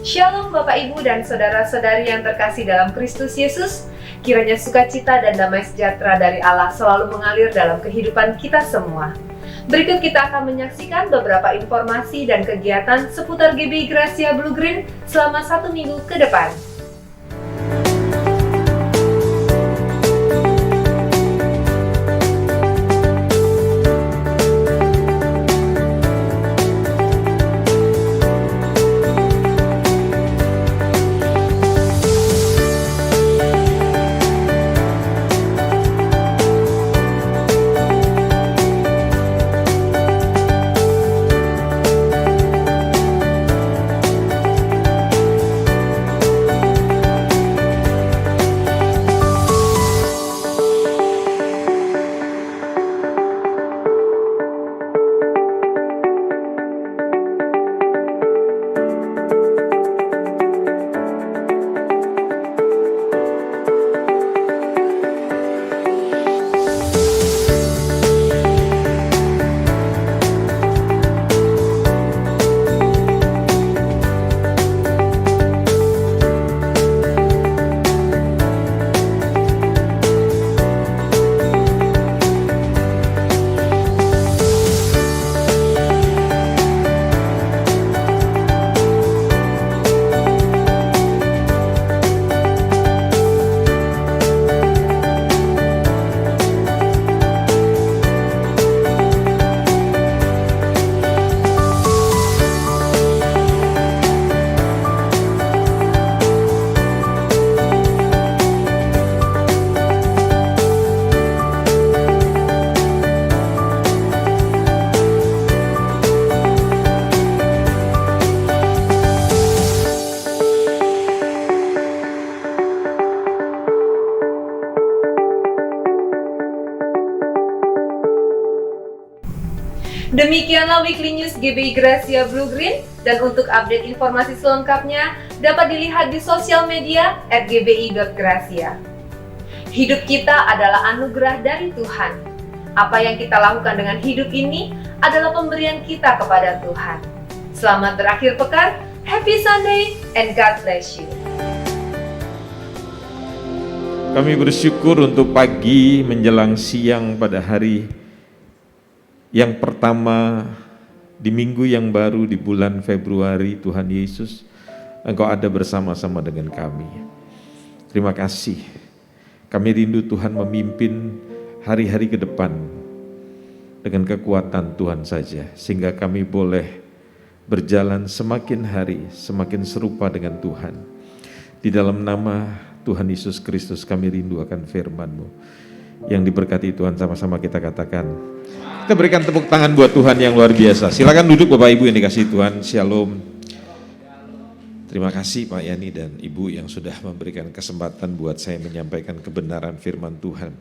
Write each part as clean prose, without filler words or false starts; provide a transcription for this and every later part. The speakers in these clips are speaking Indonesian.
Shalom Bapak Ibu dan Saudara-saudari yang terkasih dalam Kristus Yesus. Kiranya sukacita dan damai sejahtera dari Allah selalu mengalir dalam kehidupan kita semua. Berikut kita akan menyaksikan beberapa informasi dan kegiatan seputar GBI Gracia Blue Green selama 1 minggu ke depan. Demikianlah Weekly News GBI Gracia Blue Green, dan untuk update informasi selengkapnya dapat dilihat di sosial media @gbi.gracia. Hidup kita adalah anugerah dari Tuhan. Apa yang kita lakukan dengan hidup ini adalah pemberian kita kepada Tuhan. Selamat berakhir pekan, Happy Sunday, and God bless you. Kami bersyukur untuk pagi menjelang siang pada hari yang pertama di minggu yang baru di bulan Februari. Tuhan Yesus, Engkau ada bersama-sama dengan kami. Terima kasih. Kami rindu Tuhan memimpin hari-hari ke depan dengan kekuatan Tuhan saja, sehingga kami boleh berjalan semakin hari semakin serupa dengan Tuhan. Di dalam nama Tuhan Yesus Kristus kami rindu akan firman-Mu. Yang diberkati Tuhan, sama-sama kita katakan. Kita berikan tepuk tangan buat Tuhan yang luar biasa. Silakan duduk Bapak Ibu yang dikasihi Tuhan. Shalom. Terima kasih Pak Yani dan Ibu yang sudah memberikan kesempatan buat saya menyampaikan kebenaran firman Tuhan.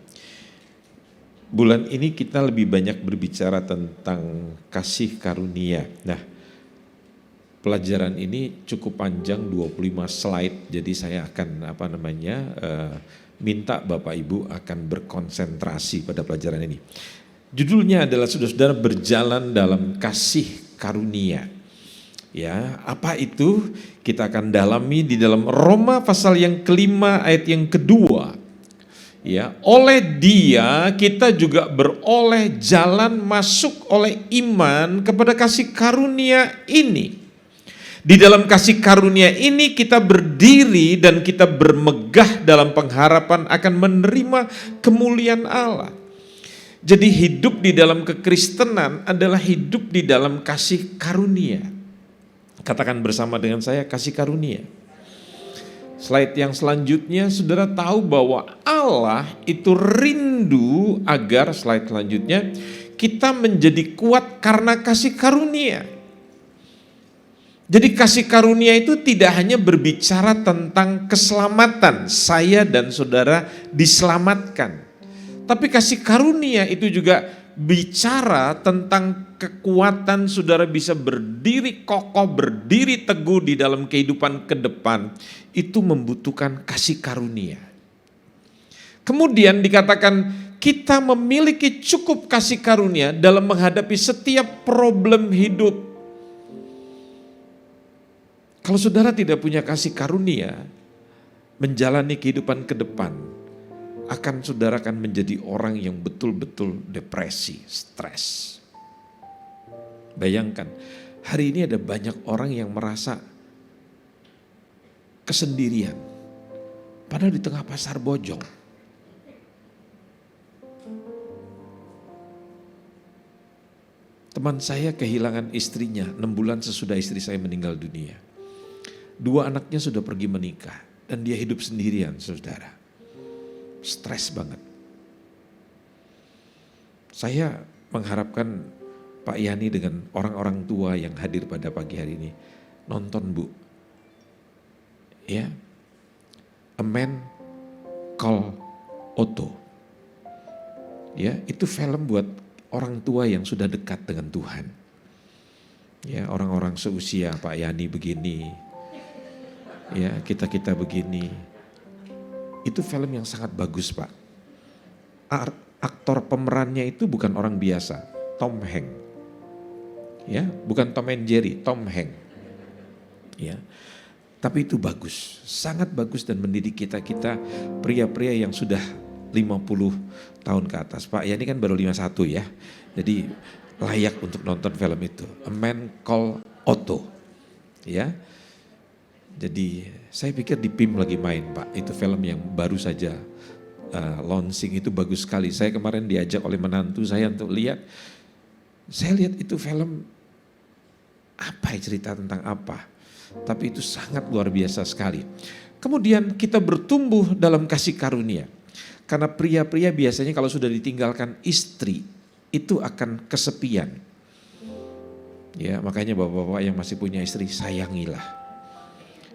Bulan ini kita lebih banyak berbicara tentang kasih karunia. Nah, pelajaran ini cukup panjang, 25 slide. Jadi saya akan minta Bapak Ibu akan berkonsentrasi pada pelajaran ini. Judulnya adalah saudara-saudara berjalan dalam kasih karunia. Ya, apa itu? Kita akan dalami di dalam Roma pasal yang kelima ayat yang kedua. Ya, oleh Dia kita juga beroleh jalan masuk oleh iman kepada kasih karunia ini. Di dalam kasih karunia ini kita berdiri dan kita bermegah dalam pengharapan akan menerima kemuliaan Allah. Jadi hidup di dalam kekristenan adalah hidup di dalam kasih karunia. Katakan bersama dengan saya, kasih karunia. Slide yang selanjutnya, saudara tahu bahwa Allah itu rindu agar, slide selanjutnya, kita menjadi kuat karena kasih karunia. Jadi kasih karunia itu tidak hanya berbicara tentang keselamatan, saya dan saudara diselamatkan. Tapi kasih karunia itu juga bicara tentang kekuatan saudara bisa berdiri kokoh, berdiri teguh di dalam kehidupan ke depan. Itu membutuhkan kasih karunia. Kemudian dikatakan kita memiliki cukup kasih karunia dalam menghadapi setiap problem hidup. Kalau saudara tidak punya kasih karunia, menjalani kehidupan ke depan, saudara akan menjadi orang yang betul-betul depresi, stres. Bayangkan, hari ini ada banyak orang yang merasa kesendirian, padahal di tengah pasar bojong. Teman saya kehilangan istrinya 6 bulan sesudah istri saya meninggal dunia. 2 anaknya sudah pergi menikah dan dia hidup sendirian, saudara. Stres banget. Saya mengharapkan Pak Yani dengan orang-orang tua yang hadir pada pagi hari ini nonton, Bu. Ya. A Man Called Otto. Ya, itu film buat orang tua yang sudah dekat dengan Tuhan. Ya, orang-orang seusia Pak Yani begini. Ya, kita begini. Itu film yang sangat bagus, Pak. Aktor pemerannya itu bukan orang biasa, Tom Hanks. Ya, bukan Tom and Jerry, Tom Hanks. Ya. Tapi itu bagus, sangat bagus dan mendidik kita pria-pria yang sudah 50 tahun ke atas. Pak Yani kan baru 51 ya. Jadi layak untuk nonton film itu. A Man Called Otto. Ya. Jadi saya pikir di PIM lagi main, Pak. Itu film yang baru saja launching, itu bagus sekali. Saya kemarin diajak oleh menantu saya untuk lihat. Saya lihat itu film apa ya, cerita tentang apa. Tapi itu sangat luar biasa sekali. Kemudian kita bertumbuh dalam kasih karunia. Karena pria-pria biasanya kalau sudah ditinggalkan istri itu akan kesepian. Ya, makanya bapak-bapak yang masih punya istri sayangilah.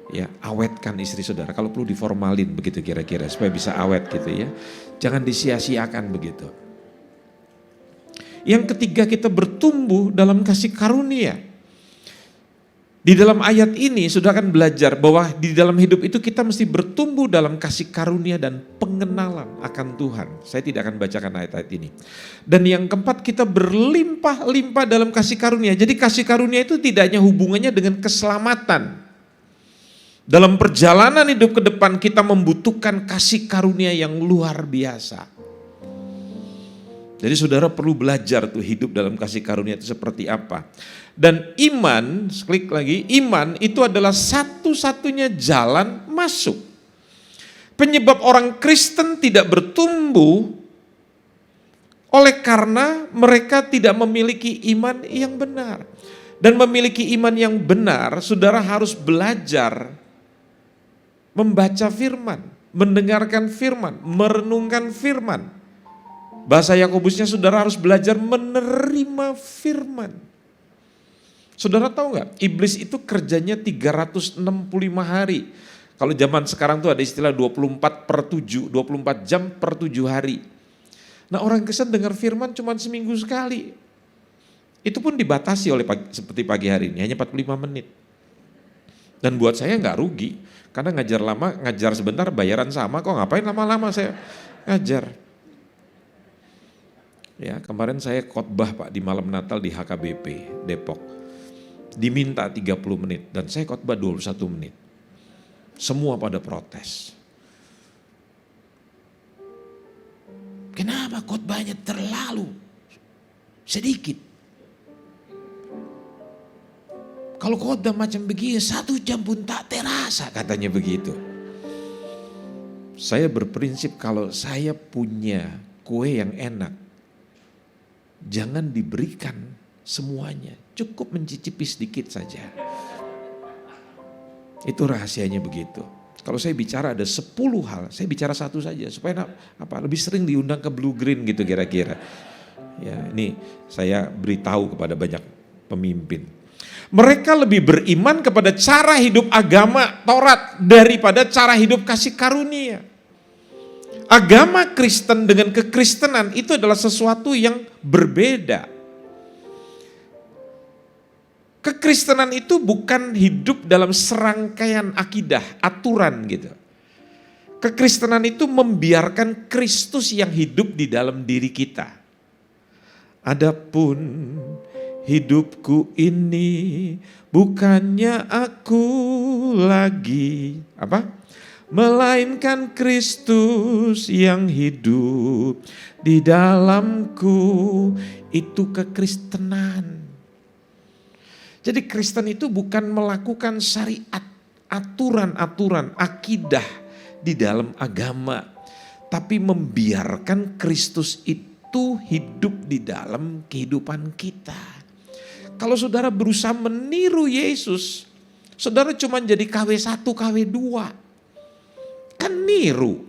Ya, awetkan istri saudara. Kalau perlu diformalin begitu kira-kira supaya bisa awet gitu ya. Jangan disia-siakan begitu. Yang ketiga, kita bertumbuh dalam kasih karunia. Di dalam ayat ini sudah akan belajar bahwa di dalam hidup itu kita mesti bertumbuh dalam kasih karunia dan pengenalan akan Tuhan. Saya tidak akan bacakan ayat-ayat ini. Dan yang keempat, kita berlimpah-limpah dalam kasih karunia. Jadi kasih karunia itu tidak hanya hubungannya dengan keselamatan. Dalam perjalanan hidup ke depan kita membutuhkan kasih karunia yang luar biasa. Jadi saudara perlu belajar tuh hidup dalam kasih karunia itu seperti apa. Dan iman, klik lagi, iman itu adalah satu-satunya jalan masuk. Penyebab orang Kristen tidak bertumbuh oleh karena mereka tidak memiliki iman yang benar. Dan memiliki iman yang benar, saudara harus belajar membaca firman, mendengarkan firman, merenungkan firman. Bahasa Yakobusnya saudara harus belajar menerima firman. Saudara tahu nggak? Iblis itu kerjanya 365 hari. Kalau zaman sekarang tuh ada istilah 24/7, 24 jam per 7 hari. Nah, orang Kristen dengar firman cuma seminggu sekali. Itu pun dibatasi oleh seperti pagi hari ini, hanya 45 menit. Dan buat saya nggak rugi, karena ngajar lama, ngajar sebentar, bayaran sama kok, ngapain lama-lama saya ngajar. Ya, kemarin saya khotbah Pak di malam Natal di HKBP Depok. Diminta 30 menit dan saya khotbah 21 menit. Semua pada protes. Kenapa khotbahnya terlalu sedikit? Kalau khotbah macam begini 1 jam pun tak terasa, katanya begitu. Saya berprinsip kalau saya punya kue yang enak, jangan diberikan semuanya, cukup mencicipi sedikit saja. Itu rahasianya begitu. Kalau saya bicara ada 10 hal, saya bicara 1 saja supaya lebih sering diundang ke Blue Green gitu kira-kira. Ya, ini saya beritahu kepada banyak pemimpin. Mereka lebih beriman kepada cara hidup agama Taurat daripada cara hidup kasih karunia. Agama Kristen dengan kekristenan itu adalah sesuatu yang berbeda. Kekristenan itu bukan hidup dalam serangkaian akidah, aturan gitu. Kekristenan itu membiarkan Kristus yang hidup di dalam diri kita. Adapun hidupku ini bukannya aku lagi. Apa? Melainkan Kristus yang hidup di dalamku. Itu kekristenan. Jadi Kristen itu bukan melakukan syariat, aturan-aturan, akidah di dalam agama. Tapi membiarkan Kristus itu hidup di dalam kehidupan kita. Kalau saudara berusaha meniru Yesus, saudara cuma jadi KW1, KW2. Kan niru.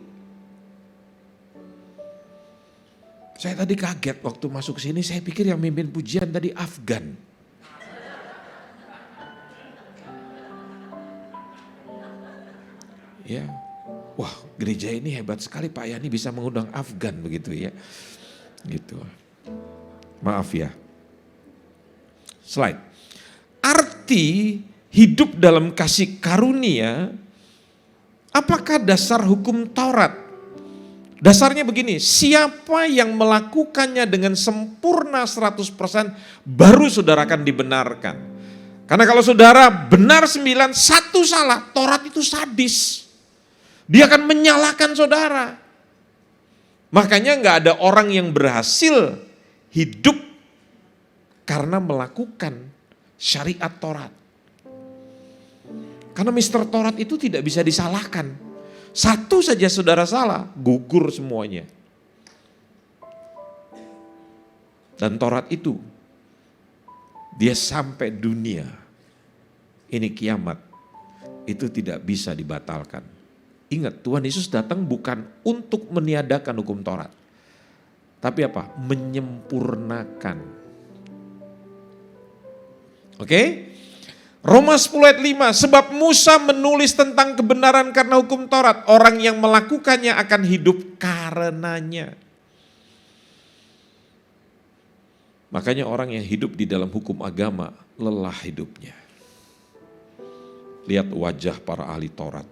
Saya tadi kaget waktu masuk sini, saya pikir yang mimpin pujian tadi Afgan. Ya, wah gereja ini hebat sekali Pak Yani bisa mengundang Afgan begitu ya. Gitu. Maaf ya. Slide. Arti hidup dalam kasih karunia, apakah dasar hukum Taurat? Dasarnya begini, siapa yang melakukannya dengan sempurna 100% baru saudara akan dibenarkan. Karena kalau saudara benar 9, satu salah, Taurat itu sadis. Dia akan menyalahkan saudara. Makanya gak ada orang yang berhasil hidup karena melakukan syariat Taurat. Karena Mister Taurat itu tidak bisa disalahkan. Satu saja saudara salah, gugur semuanya. Dan Taurat itu, dia sampai dunia, ini kiamat, itu tidak bisa dibatalkan. Ingat, Tuhan Yesus datang bukan untuk meniadakan hukum Taurat. Tapi apa? Menyempurnakan. Oke? Roma 10 ayat 5, sebab Musa menulis tentang kebenaran karena hukum Taurat. Orang yang melakukannya akan hidup karenanya. Makanya orang yang hidup di dalam hukum agama lelah hidupnya. Lihat wajah para ahli Taurat,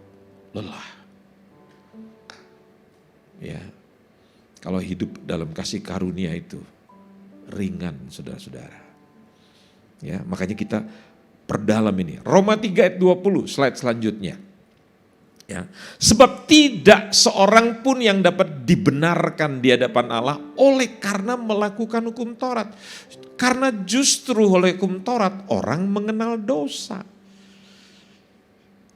lelah. Ya, kalau hidup dalam kasih karunia itu ringan saudara-saudara. Ya, makanya kita perdalam ini. Roma 3 ayat 20, slide selanjutnya. Ya, sebab tidak seorang pun yang dapat dibenarkan di hadapan Allah oleh karena melakukan hukum Taurat. Karena justru oleh hukum Taurat orang mengenal dosa.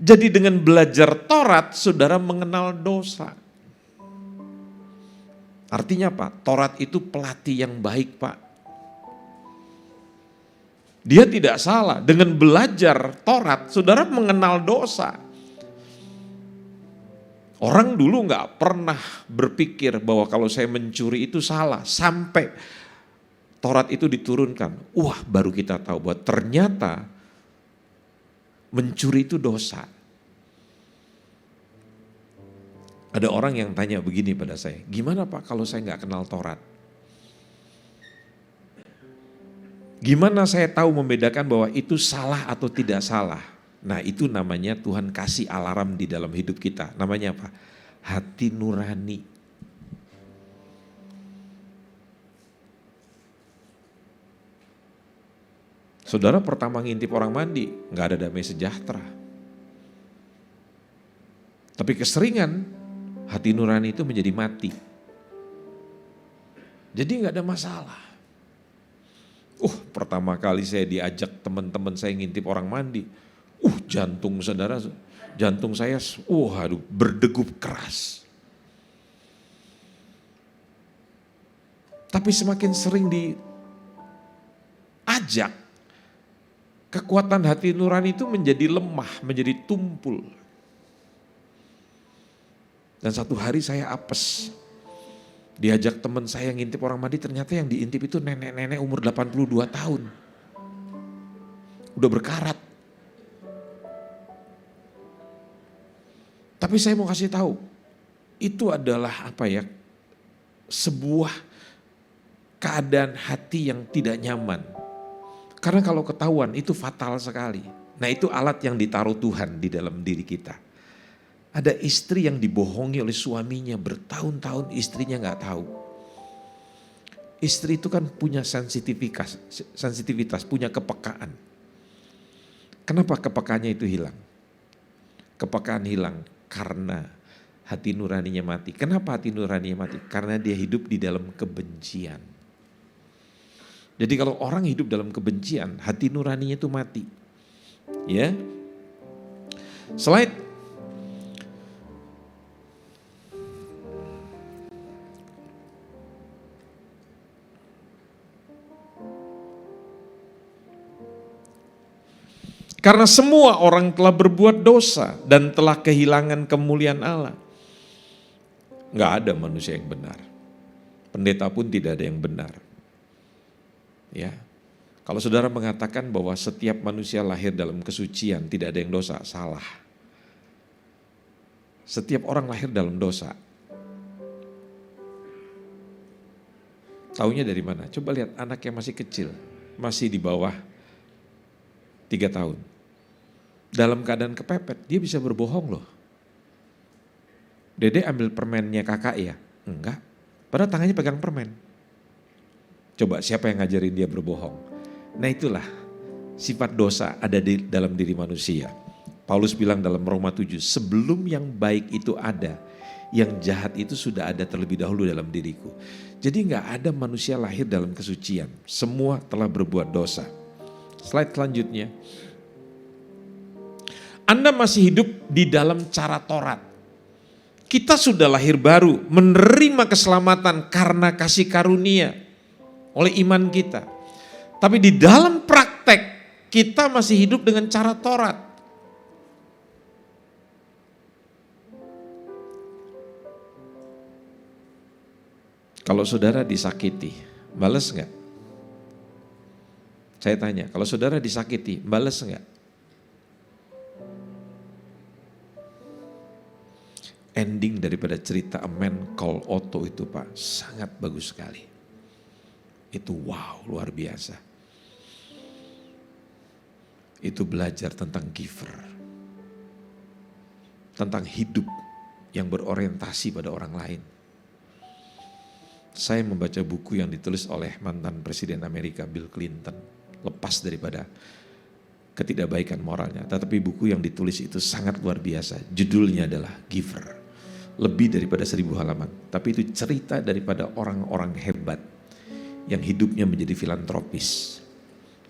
Jadi dengan belajar Taurat saudara mengenal dosa. Artinya apa? Taurat itu pelatih yang baik Pak. Dia tidak salah. Dengan belajar Taurat, saudara mengenal dosa. Orang dulu gak pernah berpikir bahwa kalau saya mencuri itu salah. Sampai Taurat itu diturunkan. Wah, baru kita tahu bahwa ternyata mencuri itu dosa. Ada orang yang tanya begini pada saya, gimana Pak kalau saya gak kenal Taurat? Gimana saya tahu membedakan bahwa itu salah atau tidak salah? Nah itu namanya Tuhan kasih alarm di dalam hidup kita. Namanya apa? Hati nurani. Saudara pertama ngintip orang mandi, gak ada damai sejahtera. Tapi keseringan, hati nurani itu menjadi mati. Jadi gak ada masalah. Pertama kali saya diajak teman-teman saya ngintip orang mandi. Jantung saudara, jantung saya berdegup keras. Tapi semakin sering diajak, kekuatan hati nurani itu menjadi lemah, menjadi tumpul. Dan satu hari saya apes. Diajak teman saya ngintip orang mandi, ternyata yang diintip itu nenek-nenek umur 82 tahun. Udah berkarat. Tapi saya mau kasih tahu, itu adalah sebuah keadaan hati yang tidak nyaman. Karena kalau ketahuan itu fatal sekali. Nah itu alat yang ditaruh Tuhan di dalam diri kita. Ada istri yang dibohongi oleh suaminya bertahun-tahun, istrinya gak tahu. Istri itu kan punya sensitivitas, punya kepekaan. Kenapa kepekaannya itu hilang? kepekaan hilang karena hati nuraninya mati. Kenapa hati nuraninya mati? Karena dia hidup di dalam kebencian. Jadi kalau orang hidup dalam kebencian, hati nuraninya itu mati. Ya. Slide. Karena semua orang telah berbuat dosa dan telah kehilangan kemuliaan Allah. Nggak ada manusia yang benar. Pendeta pun tidak ada yang benar. Ya, kalau saudara mengatakan bahwa setiap manusia lahir dalam kesucian, tidak ada yang dosa, salah. Setiap orang lahir dalam dosa. Taunya dari mana? Coba lihat anak yang masih kecil, masih di bawah 3 tahun. Dalam keadaan kepepet, dia bisa berbohong loh. Dede ambil permennya kakak ya? Enggak, padahal tangannya pegang permen. Coba siapa yang ngajarin dia berbohong? Nah itulah sifat dosa ada di dalam diri manusia. Paulus bilang dalam Roma 7, sebelum yang baik itu ada, yang jahat itu sudah ada terlebih dahulu dalam diriku. Jadi enggak ada manusia lahir dalam kesucian. Semua telah berbuat dosa. Slide selanjutnya. Anda masih hidup di dalam cara Taurat. Kita sudah lahir baru, menerima keselamatan karena kasih karunia oleh iman kita. Tapi di dalam praktek, kita masih hidup dengan cara Taurat. Kalau saudara disakiti, balas enggak? Saya tanya, kalau saudara disakiti, balas enggak? Ending daripada cerita A Man Called Otto itu Pak, sangat bagus sekali. Itu wow, luar biasa. Itu belajar tentang giver. Tentang hidup yang berorientasi pada orang lain. Saya membaca buku yang ditulis oleh mantan Presiden Amerika Bill Clinton. Lepas daripada ketidakbaikan moralnya. Tetapi buku yang ditulis itu sangat luar biasa. Judulnya adalah Giver. Lebih daripada 1000 halaman. Tapi itu cerita daripada orang-orang hebat yang hidupnya menjadi filantropis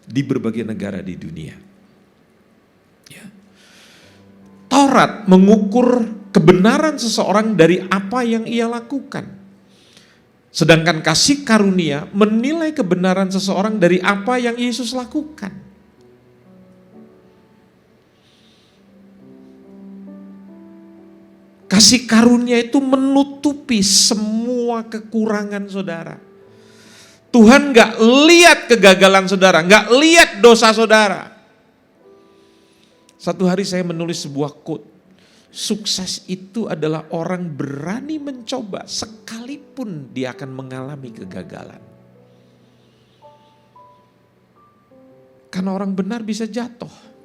di berbagai negara di dunia. Ya. Taurat mengukur kebenaran seseorang dari apa yang ia lakukan. Sedangkan kasih karunia menilai kebenaran seseorang dari apa yang Yesus lakukan. Kasih karunia itu menutupi semua kekurangan saudara. Tuhan gak lihat kegagalan saudara, gak lihat dosa saudara. Satu hari saya menulis sebuah quote. Sukses itu adalah orang berani mencoba sekalipun dia akan mengalami kegagalan. Karena orang benar bisa jatuh.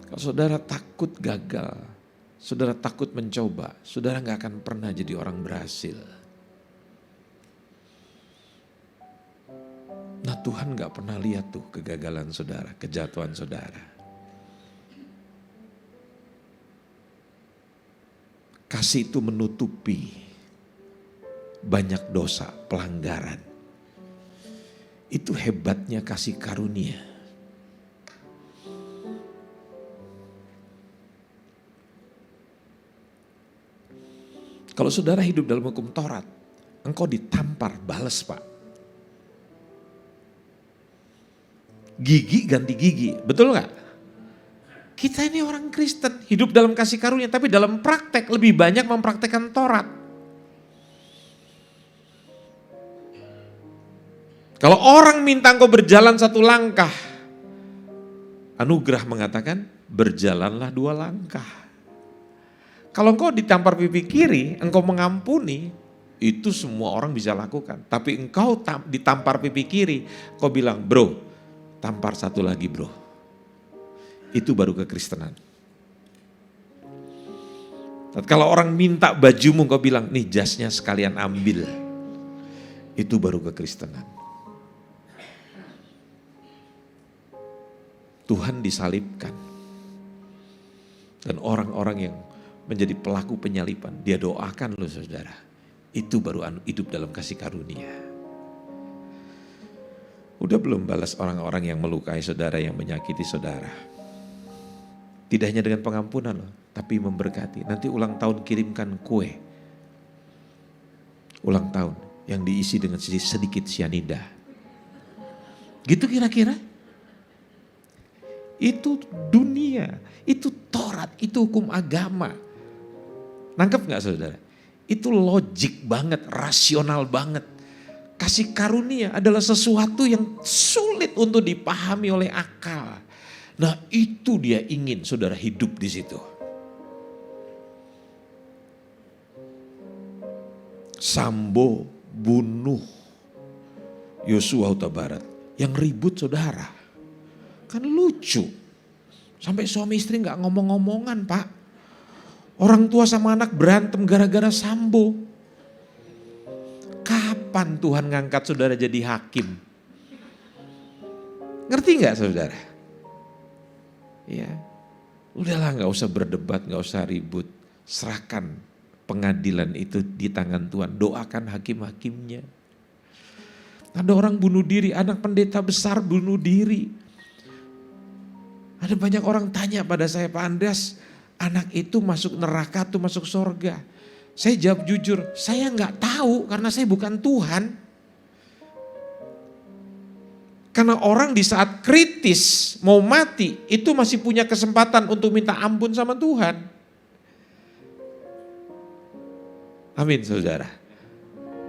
Kalau saudara takut gagal, saudara takut mencoba, saudara gak akan pernah jadi orang berhasil. Nah Tuhan gak pernah lihat tuh kegagalan saudara, kejatuhan saudara. Kasih itu menutupi banyak dosa, pelanggaran. Itu hebatnya kasih karunia. Kalau saudara hidup dalam hukum Taurat, engkau ditampar, balas Pak. Gigi ganti gigi, betul gak? Kita ini orang Kristen, hidup dalam kasih karunia, tapi dalam praktek lebih banyak mempraktekkan Taurat. Kalau orang minta engkau berjalan 1 langkah, anugerah mengatakan berjalanlah 2 langkah. Kalau engkau ditampar pipi kiri, engkau mengampuni, itu semua orang bisa lakukan. Tapi engkau ditampar pipi kiri, kau bilang, bro, tampar 1 lagi bro. Itu baru kekristenan. Kalau orang minta bajumu, engkau bilang, nih jasnya sekalian ambil. Itu baru kekristenan. Tuhan disalibkan. Dan orang-orang yang menjadi pelaku penyaliban, dia doakan loh saudara. Itu baru hidup dalam kasih karunia. Udah belum balas orang-orang yang melukai saudara, yang menyakiti saudara. Tidak hanya dengan pengampunan loh, tapi memberkati. Nanti ulang tahun kirimkan kue. Ulang tahun yang diisi dengan sedikit sianida. Gitu kira-kira. Itu dunia, itu Taurat, itu hukum agama. Nangkep gak saudara? Itu logik banget, rasional banget. Kasih karunia adalah sesuatu yang sulit untuk dipahami oleh akal. Nah itu dia ingin saudara hidup di situ. Sambo bunuh Yosua Huta Barat. Yang ribut saudara. Kan lucu. Sampai suami istri gak ngomong-ngomongan Pak. Orang tua sama anak berantem gara-gara Sambo. Kapan Tuhan ngangkat saudara jadi hakim? Ngerti gak saudara? Ya, udahlah gak usah berdebat, gak usah ribut. Serahkan pengadilan itu di tangan Tuhan. Doakan hakim-hakimnya. Ada orang bunuh diri, anak pendeta besar bunuh diri. Ada banyak orang tanya pada saya, Pak Andreas, anak itu masuk neraka atau masuk surga? Saya jawab jujur, saya nggak tahu karena saya bukan Tuhan. Karena orang di saat kritis mau mati itu masih punya kesempatan untuk minta ampun sama Tuhan. Amin saudara.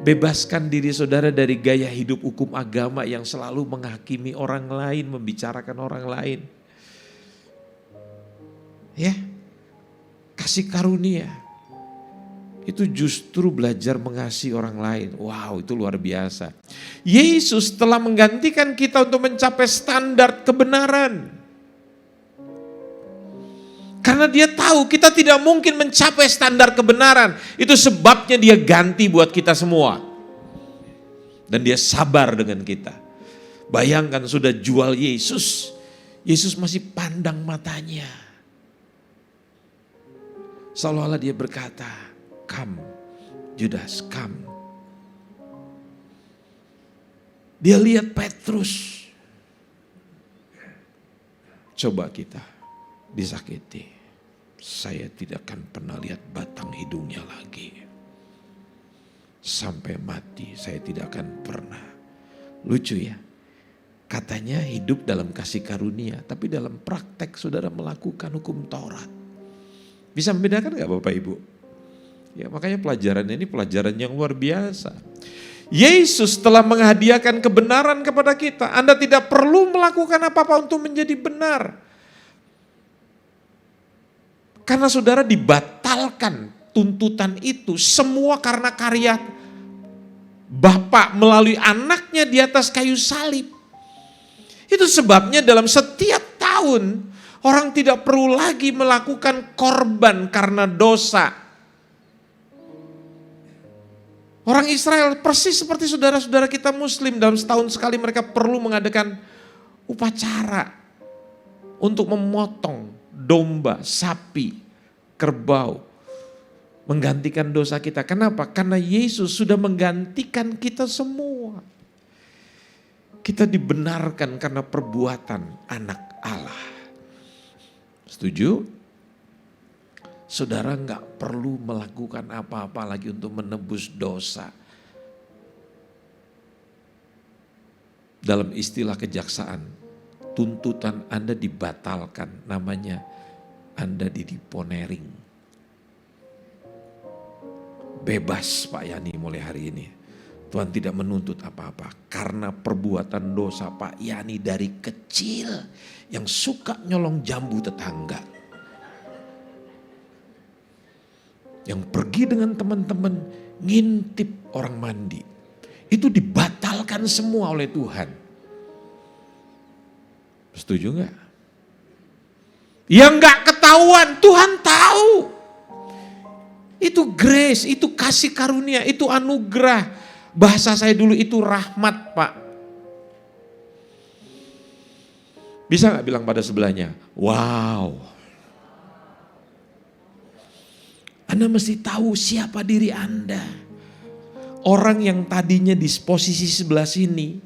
Bebaskan diri saudara dari gaya hidup hukum agama yang selalu menghakimi orang lain, membicarakan orang lain. Ya, kasih karunia. Itu justru belajar mengasihi orang lain. Wow, itu luar biasa. Yesus telah menggantikan kita untuk mencapai standar kebenaran. Karena dia tahu kita tidak mungkin mencapai standar kebenaran. Itu sebabnya dia ganti buat kita semua. Dan dia sabar dengan kita. Bayangkan sudah jual Yesus. Yesus masih pandang matanya. Seolah-olah dia berkata, "Come, Judas, come." Dia lihat Petrus. Coba kita disakiti. Saya tidak akan pernah lihat batang hidungnya lagi. Sampai mati saya tidak akan pernah. Lucu ya. Katanya hidup dalam kasih karunia. Tapi dalam praktek saudara melakukan hukum Taurat. Bisa membedakan gak Bapak Ibu? Ya, makanya pelajaran ini pelajaran yang luar biasa. Yesus telah menghadiahkan kebenaran kepada kita. Anda tidak perlu melakukan apa-apa untuk menjadi benar. Karena saudara dibatalkan tuntutan itu semua karena karya Bapa melalui anaknya di atas kayu salib. Itu sebabnya dalam setiap tahun orang tidak perlu lagi melakukan korban karena dosa. Orang Israel persis seperti saudara-saudara kita Muslim, dalam setahun sekali mereka perlu mengadakan upacara untuk memotong domba, sapi, kerbau, menggantikan dosa kita. Kenapa? Karena Yesus sudah menggantikan kita semua. Kita dibenarkan karena perbuatan anak Allah. Setuju? Saudara nggak perlu melakukan apa-apa lagi untuk menebus dosa. Dalam istilah kejaksaan, tuntutan Anda dibatalkan, namanya Anda dideponering. Bebas Pak Yani mulai hari ini. Tuhan tidak menuntut apa-apa karena perbuatan dosa Pak Yani dari kecil yang suka nyolong jambu tetangga. Yang pergi dengan teman-teman ngintip orang mandi. Itu dibatalkan semua oleh Tuhan. Setuju gak? Yang gak ketahuan Tuhan tahu. Itu grace, itu kasih karunia, itu anugerah. Bahasa saya dulu itu rahmat Pak. Bisa nggak bilang pada sebelahnya, wow. Anda mesti tahu siapa diri Anda. Orang yang tadinya di posisi sebelah sini,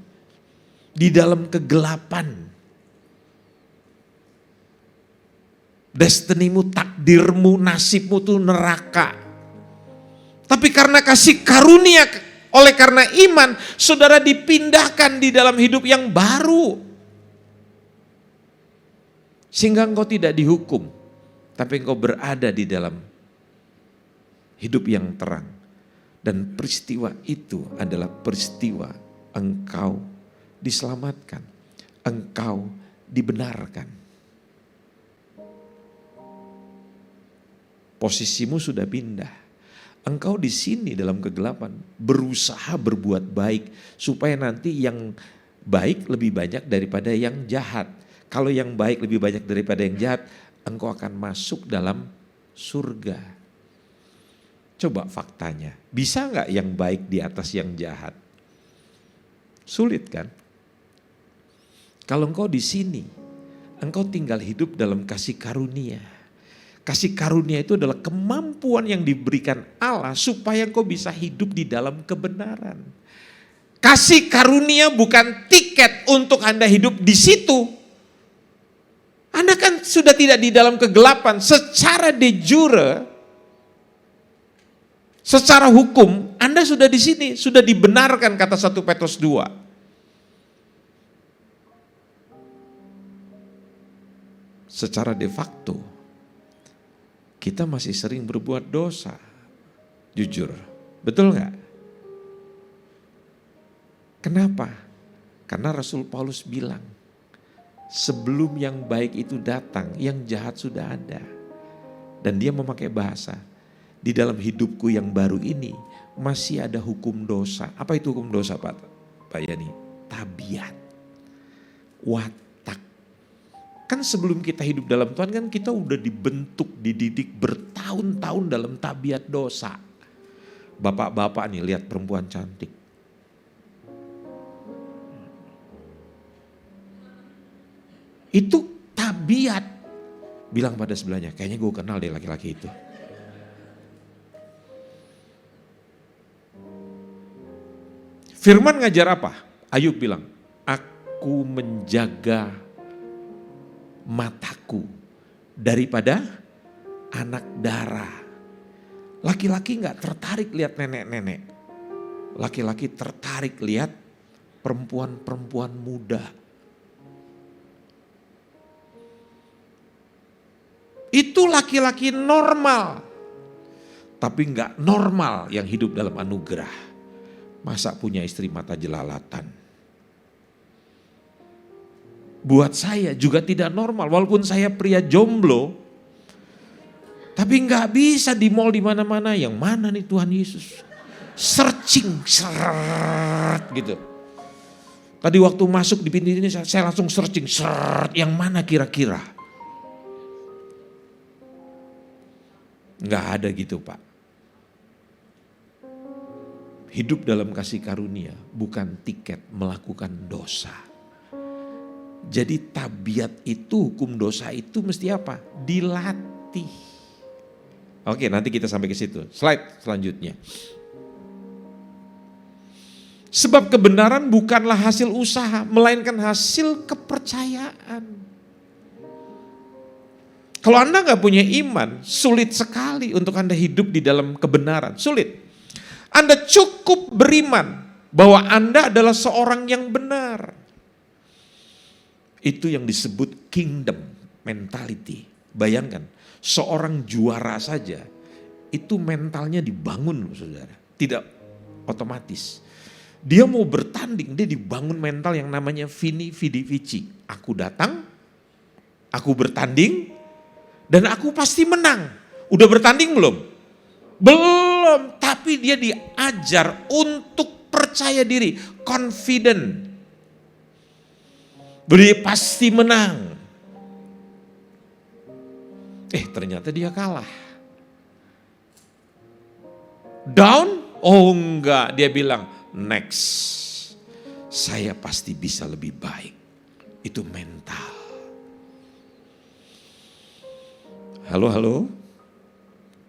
di dalam kegelapan. Destinimu, takdirmu, nasibmu tuh neraka. Tapi karena kasih karunia, oleh karena iman, saudara dipindahkan di dalam hidup yang baru. Sehingga engkau tidak dihukum, tapi engkau berada di dalam hidup yang terang. Dan peristiwa itu adalah peristiwa engkau diselamatkan, engkau dibenarkan. Posisimu sudah pindah. Engkau di sini dalam kegelapan berusaha berbuat baik supaya nanti yang baik lebih banyak daripada yang jahat. Kalau yang baik lebih banyak daripada yang jahat, engkau akan masuk dalam surga. Coba faktanya, bisa nggak yang baik di atas yang jahat? Sulit kan? Kalau engkau di sini, engkau tinggal hidup dalam kasih karunia. Kasih karunia itu adalah kemampuan yang diberikan Allah supaya engkau bisa hidup di dalam kebenaran. Kasih karunia bukan tiket untuk Anda hidup di situ. Anda kan sudah tidak di dalam kegelapan. Secara de jure, secara hukum, Anda sudah di sini, sudah dibenarkan kata 1 Petrus 2. Secara de facto, kita masih sering berbuat dosa. Jujur, betul nggak? Kenapa? Karena Rasul Paulus bilang, sebelum yang baik itu datang, yang jahat sudah ada. Dan dia memakai bahasa, di dalam hidupku yang baru ini masih ada hukum dosa. Apa itu hukum dosa Pak Yani? Tabiat, watak. Kan sebelum kita hidup dalam Tuhan kan kita udah dibentuk, dididik bertahun-tahun dalam tabiat dosa. Bapak-bapak nih lihat perempuan cantik. Itu tabiat. Bilang pada sebelahnya, kayaknya gue kenal deh laki-laki itu. Firman ngajar apa? Ayub bilang, aku menjaga mataku daripada anak darah. Laki-laki gak tertarik lihat nenek-nenek. Laki-laki tertarik lihat perempuan-perempuan muda. Itu laki-laki normal. Tapi gak normal yang hidup dalam anugerah. Masa punya istri mata jelalatan? Buat saya juga tidak normal, walaupun saya pria jomblo, tapi nggak bisa di mall di mana-mana. Yang mana nih Tuhan Yesus? Searching, seret gitu. Tadi waktu masuk di pintu ini saya langsung searching, seret. Yang mana kira-kira? Nggak ada gitu Pak. Hidup dalam kasih karunia bukan tiket melakukan dosa. Jadi tabiat itu, hukum dosa itu mesti apa? Dilatih. Oke, nanti kita sampai ke situ. Slide selanjutnya. Sebab kebenaran bukanlah hasil usaha, melainkan hasil kepercayaan. Kalau Anda gak punya iman, sulit sekali untuk Anda hidup di dalam kebenaran. Sulit. Anda cukup beriman bahwa Anda adalah seorang yang benar. Itu yang disebut kingdom mentality. Bayangkan, seorang juara saja, itu mentalnya dibangun loh saudara. Tidak otomatis. Dia mau bertanding, dia dibangun mental yang namanya vini vidi vici. Aku datang, aku bertanding, dan aku pasti menang. Udah bertanding belum? Belum, tapi dia diajar untuk percaya diri, confident. Dia pasti menang. Ternyata dia kalah. Down? Oh enggak, dia bilang next. Saya pasti bisa lebih baik. Itu mental. Halo, halo.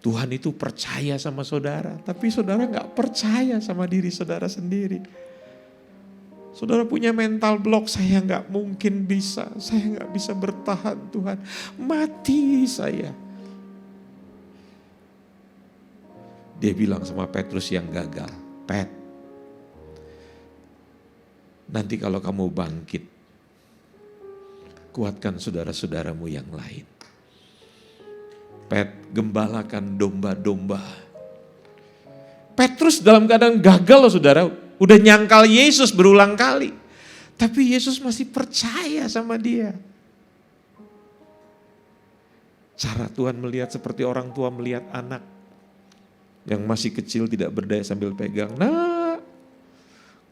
Tuhan itu percaya sama saudara, tapi saudara gak percaya sama diri saudara sendiri. Saudara punya mental block, saya gak mungkin bisa, saya gak bisa bertahan Tuhan, mati saya. Dia bilang sama Petrus yang gagal, Pet, nanti kalau kamu bangkit, kuatkan saudara-saudaramu yang lain. Pet, gembalakan domba-domba. Petrus dalam keadaan gagal loh saudara, udah nyangkal Yesus berulang kali. Tapi Yesus masih percaya sama dia. Cara Tuhan melihat seperti orang tua melihat anak yang masih kecil tidak berdaya sambil pegang. Nah,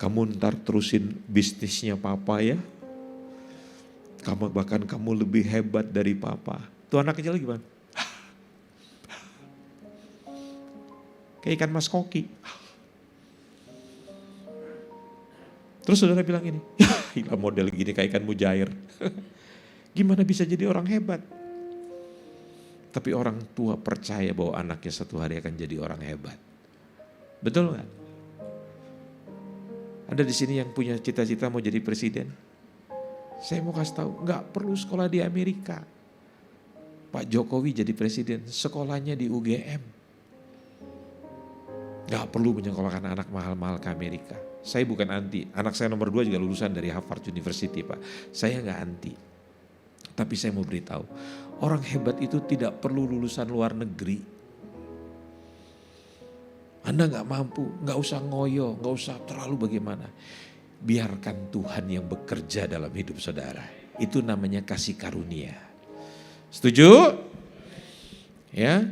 kamu ntar terusin bisnisnya papa ya. Bahkan kamu lebih hebat dari papa. Tuh anak kecil gimana? Kayak ikan mas koki. Terus saudara bilang ini, ya model gini kayak ikan mujair. Gimana bisa jadi orang hebat? Tapi orang tua percaya bahwa anaknya satu hari akan jadi orang hebat. Betul nggak? Ada di sini yang punya cita-cita mau jadi presiden? Saya mau kasih tahu, nggak perlu sekolah di Amerika. Pak Jokowi jadi presiden, sekolahnya di UGM. Gak perlu menyekolahkan anak mahal-mahal ke Amerika. Saya bukan anti, anak saya nomor 2 juga lulusan dari Harvard University Pak. Saya gak anti. Tapi saya mau beritahu, orang hebat itu tidak perlu lulusan luar negeri. Anda gak mampu, gak usah ngoyo, gak usah terlalu bagaimana. Biarkan Tuhan yang bekerja dalam hidup saudara. Itu namanya kasih karunia. Setuju? Ya.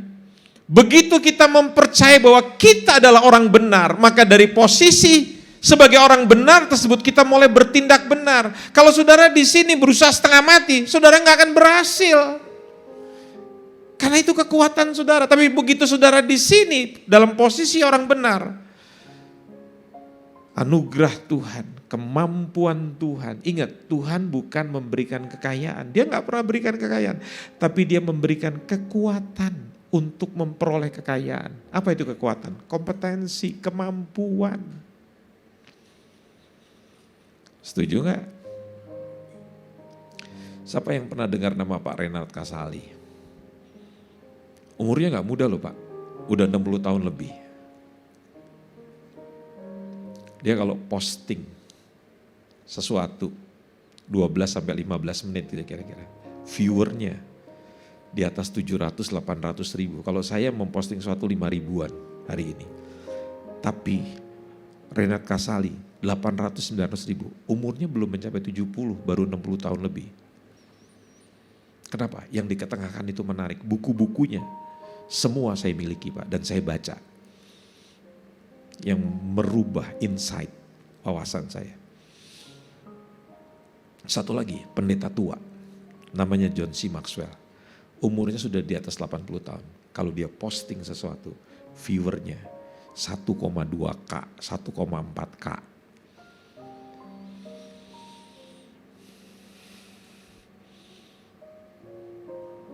Begitu kita mempercayai bahwa kita adalah orang benar, maka dari posisi sebagai orang benar tersebut kita mulai bertindak benar. Kalau saudara di sini berusaha setengah mati, saudara nggak akan berhasil. Karena itu kekuatan saudara. Tapi begitu saudara di sini dalam posisi orang benar, anugerah Tuhan, kemampuan Tuhan. Ingat, Tuhan bukan memberikan kekayaan. Dia nggak pernah berikan kekayaan, tapi dia memberikan kekuatan untuk memperoleh kekayaan. Apa itu kekuatan? Kompetensi, kemampuan. Setuju nggak? Siapa yang pernah dengar nama Pak Renald Kasali? Umurnya nggak muda loh Pak, udah 60 tahun lebih. Dia kalau posting sesuatu 12 sampai 15 menit kira-kira, viewernya di atas 700-800 ribu. Kalau saya memposting sesuatu 5 ribuan hari ini. Tapi Renald Kasali 800-900 ribu. Umurnya belum mencapai 70, baru 60 tahun lebih. Kenapa? Yang diketengahkan itu menarik. Buku-bukunya semua saya miliki Pak dan saya baca. Yang merubah insight wawasan saya. Satu lagi, pendeta tua. Namanya John C. Maxwell. Umurnya sudah di atas 80 tahun. Kalau dia posting sesuatu, viewernya 1,2K, 1,4K.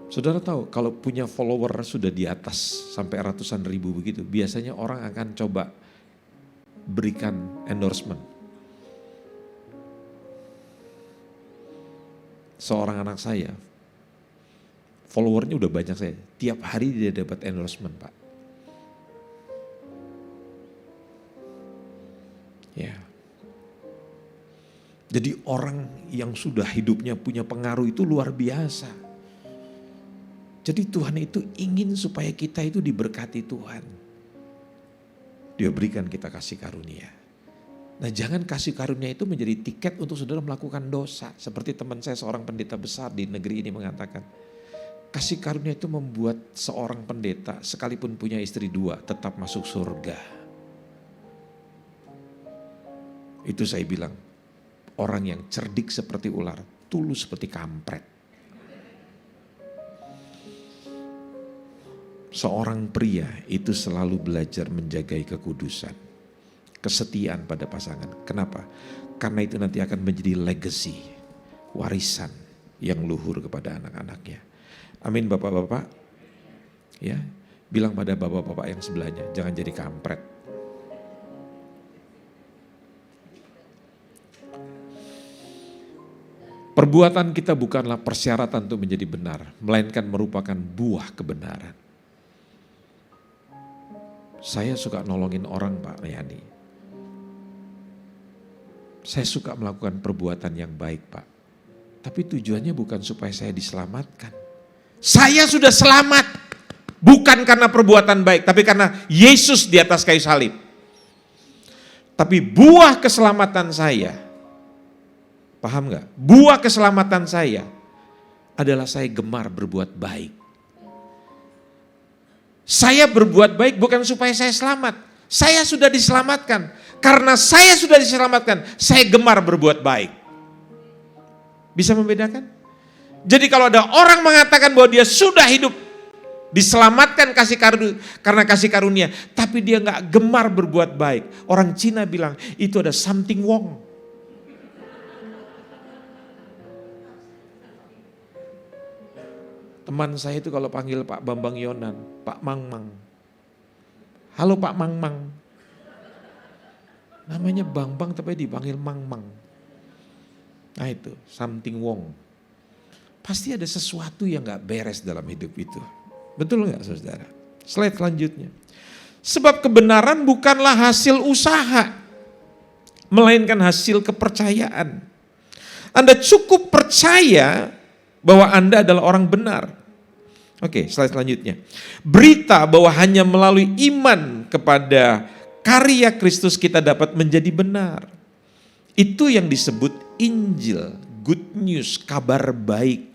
Saudara tahu kalau punya follower sudah di atas sampai ratusan ribu begitu, biasanya orang akan coba berikan endorsement. Seorang anak saya, followernya udah banyak saya. Tiap hari dia dapat endorsement Pak. Ya. Jadi orang yang sudah hidupnya punya pengaruh itu luar biasa. Jadi Tuhan itu ingin supaya kita itu diberkati Tuhan. Dia berikan kita kasih karunia. Nah jangan kasih karunia itu menjadi tiket untuk saudara melakukan dosa. Seperti teman saya seorang pendeta besar di negeri ini mengatakan, kasih karunia itu membuat seorang pendeta sekalipun punya istri 2 tetap masuk surga. Itu saya bilang, orang yang cerdik seperti ular, tulus seperti kampret. Seorang pria itu selalu belajar menjaga kekudusan, kesetiaan pada pasangan. Kenapa? Karena itu nanti akan menjadi legacy, warisan yang luhur kepada anak-anaknya. Amin Bapak-Bapak. Ya, bilang pada bapak-bapak yang sebelahnya, jangan jadi kampret. Perbuatan kita bukanlah persyaratan untuk menjadi benar, melainkan merupakan buah kebenaran. Saya suka nolongin orang, Pak Yani. Saya suka melakukan perbuatan yang baik, Pak. Tapi tujuannya bukan supaya saya diselamatkan. Saya sudah selamat, bukan karena perbuatan baik, tapi karena Yesus di atas kayu salib. Tapi buah keselamatan saya, paham gak? Buah keselamatan saya adalah saya gemar berbuat baik. Saya berbuat baik bukan supaya saya selamat. Saya sudah diselamatkan. Karena saya sudah diselamatkan, saya gemar berbuat baik. Bisa membedakan? Jadi kalau ada orang mengatakan bahwa dia sudah hidup, diselamatkan karena kasih karunia, tapi dia gak gemar berbuat baik. Orang Cina bilang, itu ada something wrong. Teman saya itu kalau panggil Pak Bambang Yonan, Pak Mangmang. Halo Pak Mangmang. Namanya Bambang tapi dipanggil Mangmang. Nah itu, something wrong. Pasti ada sesuatu yang gak beres dalam hidup itu. Betul gak saudara? Slide selanjutnya. Sebab kebenaran bukanlah hasil usaha, melainkan hasil kepercayaan. Anda cukup percaya bahwa Anda adalah orang benar. Oke, slide selanjutnya. Berita bahwa hanya melalui iman kepada karya Kristus kita dapat menjadi benar. Itu yang disebut Injil, good news, kabar baik.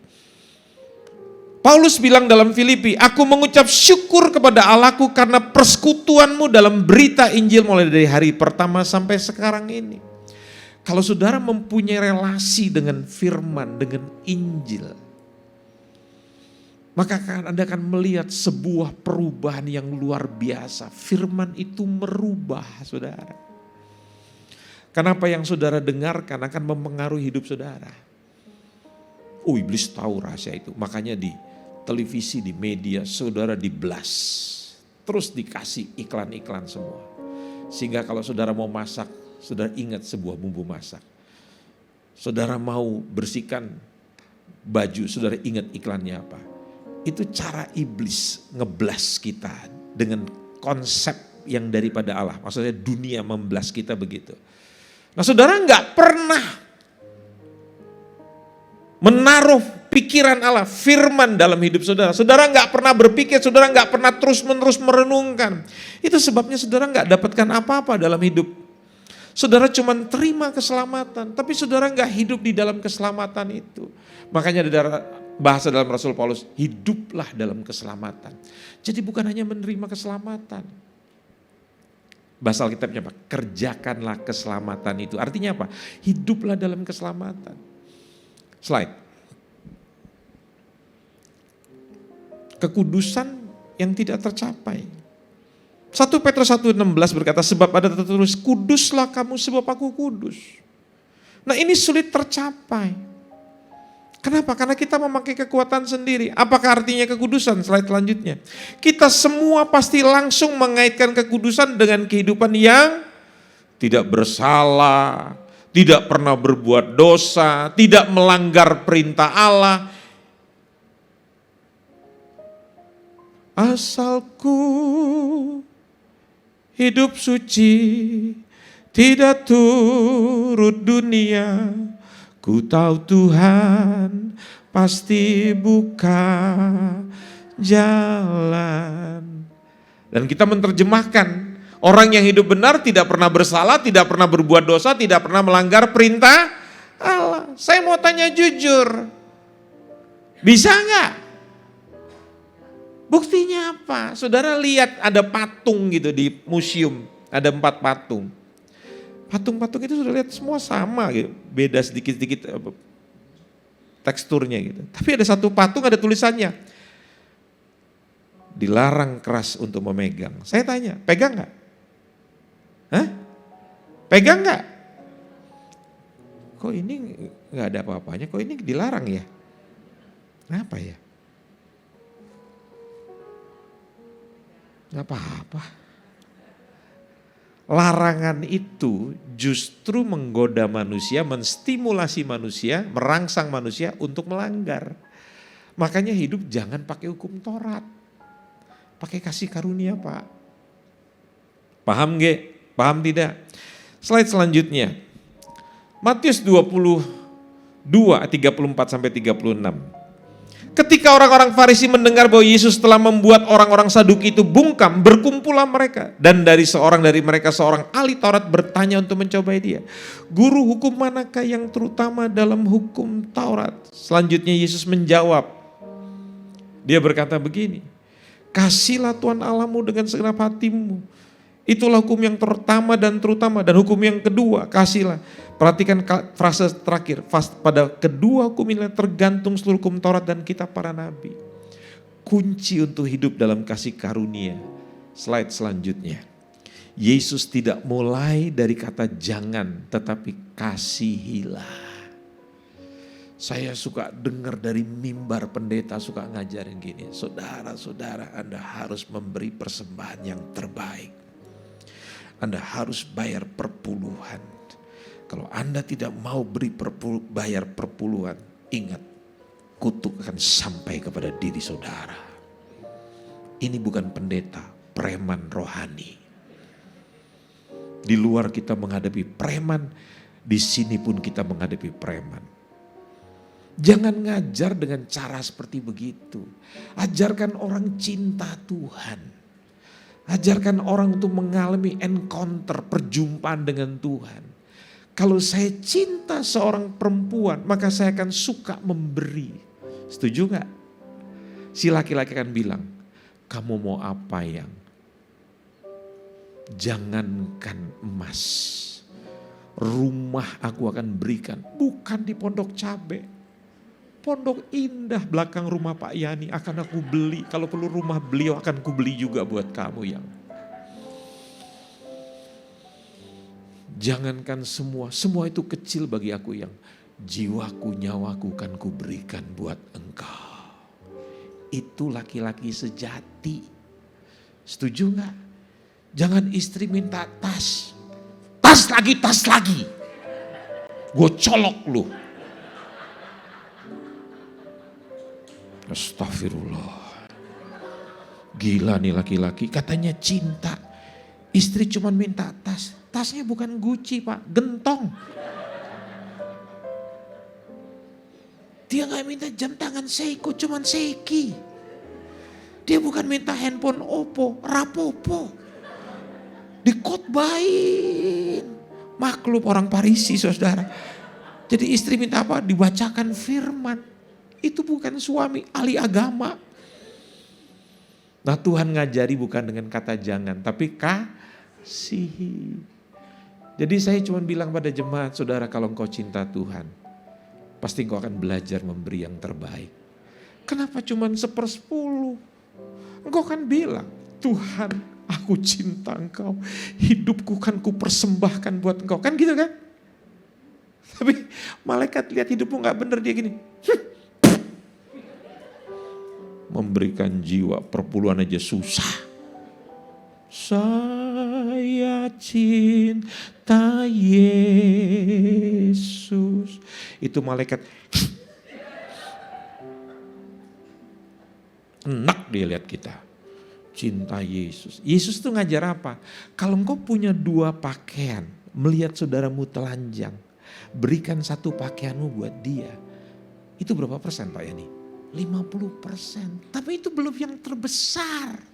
Paulus bilang dalam Filipi, aku mengucap syukur kepada Allahku karena persekutuanmu dalam berita Injil mulai dari hari pertama sampai sekarang ini. Kalau saudara mempunyai relasi dengan firman, dengan Injil, maka Anda akan melihat sebuah perubahan yang luar biasa. Firman itu merubah saudara. Karena apa yang saudara dengarkan akan mempengaruhi hidup saudara. Oh, iblis tahu rahasia itu. Makanya di televisi, di media, saudara diblast. Terus dikasih iklan-iklan semua. Sehingga kalau saudara mau masak, saudara ingat sebuah bumbu masak. Saudara mau bersihkan baju, saudara ingat iklannya apa. Itu cara iblis ngeblas kita dengan konsep yang daripada Allah. Maksudnya dunia memblas kita begitu. Nah saudara gak pernah menaruh pikiran Allah, firman dalam hidup saudara. Saudara gak pernah berpikir, saudara gak pernah terus-menerus merenungkan. Itu sebabnya saudara gak dapatkan apa-apa dalam hidup. Saudara cuma terima keselamatan, tapi saudara gak hidup di dalam keselamatan itu. Makanya bahasa dalam Rasul Paulus, hiduplah dalam keselamatan. Jadi bukan hanya menerima keselamatan. Bahasa Alkitabnya apa? Kerjakanlah keselamatan itu. Artinya apa? Hiduplah dalam keselamatan. Slide. Kekudusan yang tidak tercapai. 1 Petrus 1:16 berkata, sebab ada tertulis, kuduslah kamu sebab aku kudus. Nah ini sulit tercapai. Kenapa? Karena kita memakai kekuatan sendiri. Apakah artinya kekudusan? Slide selanjutnya. Kita semua pasti langsung mengaitkan kekudusan dengan kehidupan yang tidak bersalah, tidak pernah berbuat dosa, tidak melanggar perintah Allah. Asalku hidup suci, tidak turut dunia. Ku tahu Tuhan pasti buka jalan. Dan kita menerjemahkan, orang yang hidup benar tidak pernah bersalah, tidak pernah berbuat dosa, tidak pernah melanggar perintah Allah. Saya mau tanya jujur, bisa enggak? Buktinya apa? Saudara lihat ada patung gitu di museum, ada 4 patung. Patung-patung itu sudah lihat semua sama gitu, beda sedikit-sedikit teksturnya gitu. Tapi ada satu patung ada tulisannya, dilarang keras untuk memegang. Saya tanya, pegang nggak? Hah? Pegang nggak? Kok ini nggak ada apa-apanya? Kok ini dilarang ya? Kenapa ya? Gak apa-apa. Larangan itu justru menggoda manusia, menstimulasi manusia, merangsang manusia untuk melanggar. Makanya hidup jangan pakai hukum Taurat. Pakai kasih karunia, Pak. Paham gak? Paham tidak? Slide selanjutnya. Matius 22:34-36. Ketika orang-orang Farisi mendengar bahwa Yesus telah membuat orang-orang Saduki itu bungkam, berkumpullah mereka. Dan dari mereka seorang ahli Taurat bertanya untuk mencobai dia. Guru, hukum manakah yang terutama dalam hukum Taurat? Selanjutnya Yesus menjawab. Dia berkata begini, kasihlah Tuhan Allahmu dengan segenap hatimu. Itulah hukum yang pertama dan terutama. Dan hukum yang kedua, kasihlah. Perhatikan frase terakhir, pada kedua hukum ini tergantung seluruh hukum Taurat dan kitab para nabi. Kunci untuk hidup dalam kasih karunia. Slide selanjutnya. Yesus tidak mulai dari kata jangan, tetapi kasihilah. Saya suka dengar dari mimbar pendeta suka ngajarin gini, saudara-saudara Anda harus memberi persembahan yang terbaik. Anda harus bayar perpuluhan. Kalau Anda tidak mau bayar perpuluhan, ingat, kutuk akan sampai kepada diri saudara. Ini bukan pendeta, preman rohani. Di luar kita menghadapi preman, di sini pun kita menghadapi preman. Jangan ngajar dengan cara seperti begitu. Ajarkan orang cinta Tuhan. Ajarkan orang untuk mengalami encounter, perjumpaan dengan Tuhan. Kalau saya cinta seorang perempuan, maka saya akan suka memberi. Setuju gak? Si laki-laki akan bilang, kamu mau apa yang? Jangankan emas, rumah aku akan berikan. Bukan di Pondok Cabe. Pondok Indah belakang rumah Pak Yani akan aku beli. Kalau perlu rumah beliau akan ku beli juga buat kamu yang. Jangankan semua itu kecil bagi aku yang jiwaku, nyawaku kan ku berikan buat engkau. Itu laki-laki sejati. Setuju gak? Jangan istri minta tas. Tas lagi. Gue colok lu. Astagfirullah. Gila nih laki-laki, katanya cinta. Istri cuma minta tas. Tasnya bukan Gucci, Pak, gentong. Dia gak minta jam tangan Seiko, cuman Seiki. Dia bukan minta handphone Oppo, Rapopo. Dikotbahin. Maklum orang Parisi, saudara. Jadi istri minta apa? Dibacakan firman. Itu bukan suami, ahli agama. Nah Tuhan ngajari bukan dengan kata jangan, tapi kasihi. Jadi saya cuma bilang pada jemaat, saudara, kalau engkau cinta Tuhan, pasti engkau akan belajar memberi yang terbaik. Kenapa cuma 1/10? Engkau kan bilang, Tuhan aku cinta engkau, hidupku kan ku persembahkan buat engkau. Kan gitu kan? Tapi malaikat lihat hidupmu gak bener, dia gini. Memberikan jiwa perpuluhan aja susah. Saya cinta Yesus. Itu malaikat. Enak dia lihat kita. Cinta Yesus. Yesus tuh ngajar apa? Kalau engkau punya 2 pakaian, melihat saudaramu telanjang, berikan 1 pakaianmu buat dia. Itu berapa persen Pak Yani? 50%. Tapi itu belum yang terbesar.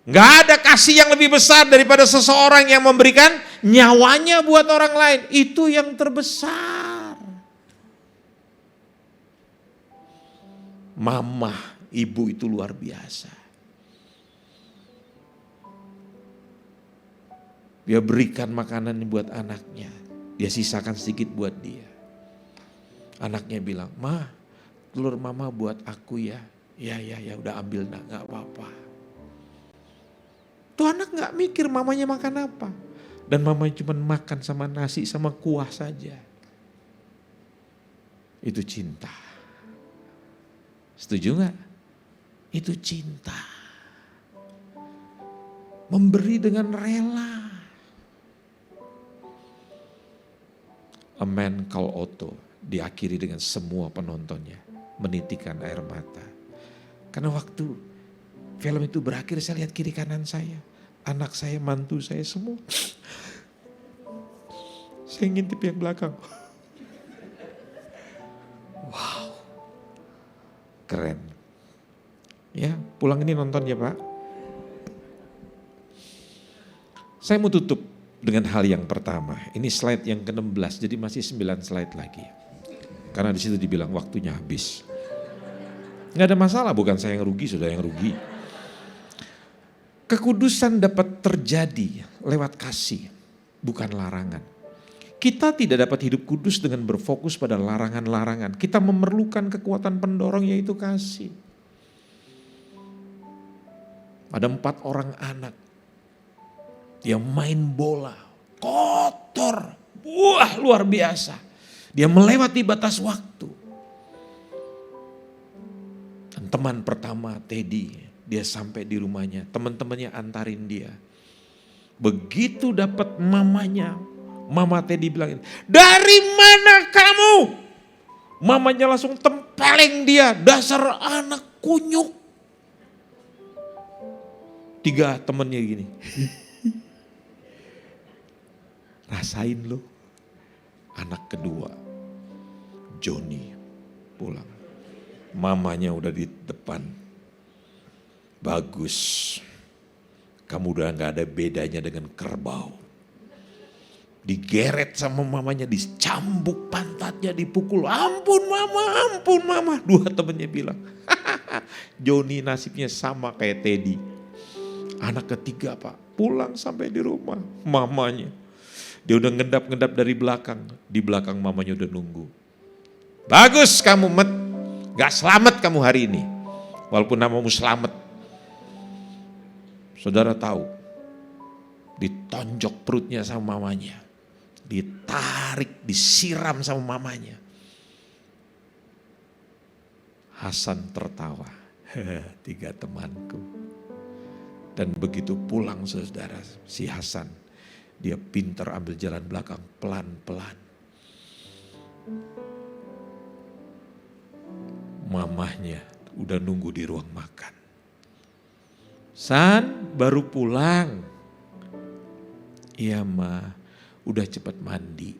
Gak ada kasih yang lebih besar daripada seseorang yang memberikan nyawanya buat orang lain. Itu yang terbesar. Mama, ibu itu luar biasa. Dia berikan makanan buat anaknya. Dia sisakan sedikit buat dia. Anaknya bilang, Ma, telur mama buat aku ya. Ya udah ambil nak, gak apa-apa. Tuh anak gak mikir mamanya makan apa. Dan mamanya cuma makan sama nasi sama kuah saja. Itu cinta. Setuju gak? Itu cinta. memberi dengan rela. A Man Called Otto diakhiri dengan semua penontonnya menitikan air mata. Karena waktu film itu berakhir, saya lihat kiri kanan saya, anak saya, mantu saya semua. Saya ngintip yang belakang. Wow, keren. Ya, pulang ini nonton ya Pak. Saya mau tutup dengan hal yang pertama. Ini slide yang ke-16, jadi masih 9 slide lagi. Karena di situ dibilang waktunya habis. Nggak ada masalah, bukan saya yang rugi, sudah yang rugi. Kekudusan dapat terjadi lewat kasih, bukan larangan. Kita tidak dapat hidup kudus dengan berfokus pada larangan-larangan. Kita memerlukan kekuatan pendorong, yaitu kasih. Ada 4 orang anak. Dia main bola, kotor, wah luar biasa. Dia melewati batas waktu. Dan teman pertama Teddy, dia sampai di rumahnya, teman-temannya antarin dia. Begitu dapat mamanya, mama Teddy bilangin, "Dari mana kamu?" Mamanya langsung tempeleng dia, "Dasar anak kunyuk." 3 temennya gini, "Rasain lo." Anak kedua, Johnny, pulang. Mamanya udah di depan. "Bagus, kamu udah gak ada bedanya dengan kerbau." Digeret sama mamanya, dicambuk pantatnya, dipukul. "Ampun mama, ampun mama." 2 temennya bilang, Johnny nasibnya sama kayak Teddy. Anak ketiga Pak, pulang sampai di rumah, mamanya. Dia udah ngedap-ngedap dari belakang. Di belakang mamanya udah nunggu. "Bagus kamu Met, gak selamat kamu hari ini. Walaupun namamu selamat." Saudara tahu, ditonjok perutnya sama mamanya. Ditarik, disiram sama mamanya. Hasan tertawa, 3 temanku. Dan begitu pulang saudara, si Hasan, dia pintar ambil jalan belakang pelan-pelan. Mamahnya udah nunggu di ruang makan. "San, baru pulang." "Iya Ma, udah cepet mandi.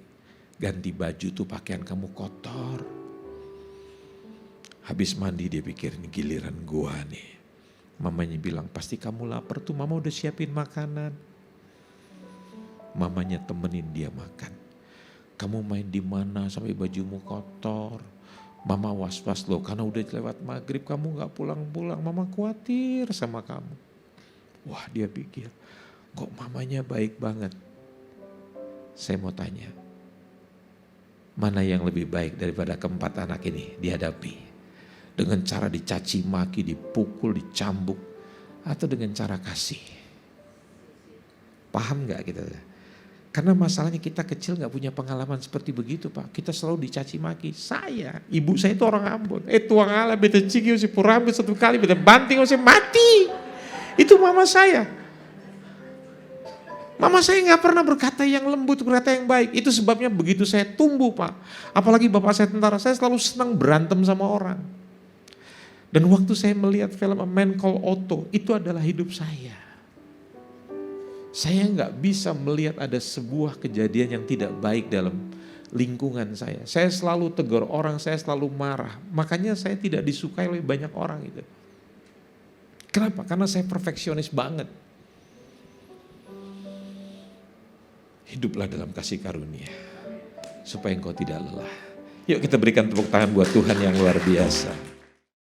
Ganti baju tuh, pakaian kamu kotor." Habis mandi dia pikir, ini giliran gua nih. Mamanya bilang, "Pasti kamu lapar tuh, mama udah siapin makanan." Mamanya temenin dia makan. "Kamu main di mana sampai bajumu kotor? Mama was-was loh, karena udah lewat maghrib kamu gak pulang-pulang. Mama khawatir sama kamu." Wah, dia pikir, kok mamanya baik banget. Saya mau tanya, mana yang lebih baik daripada keempat anak ini dihadapi? Dengan cara dicaci maki, dipukul, dicambuk, atau dengan cara kasih? Paham gak kita? Karena masalahnya kita kecil gak punya pengalaman seperti begitu Pak. Kita selalu dicaci maki. Ibu saya itu orang Ambon. Tuang ala beta ciki usi purambe 1 kali, beta banting usi mati. Itu mama saya. Mama saya gak pernah berkata yang lembut, berkata yang baik. Itu sebabnya begitu saya tumbuh Pak. Apalagi bapak saya tentara, saya selalu senang berantem sama orang. Dan waktu saya melihat film A Man Called Otto, itu adalah hidup saya. Saya gak bisa melihat ada sebuah kejadian yang tidak baik dalam lingkungan saya. Saya selalu tegur orang, saya selalu marah. Makanya saya tidak disukai oleh banyak orang itu. Kenapa? Karena saya perfeksionis banget. Hiduplah dalam kasih karunia, supaya engkau tidak lelah. Yuk kita berikan tepuk tangan buat Tuhan yang luar biasa.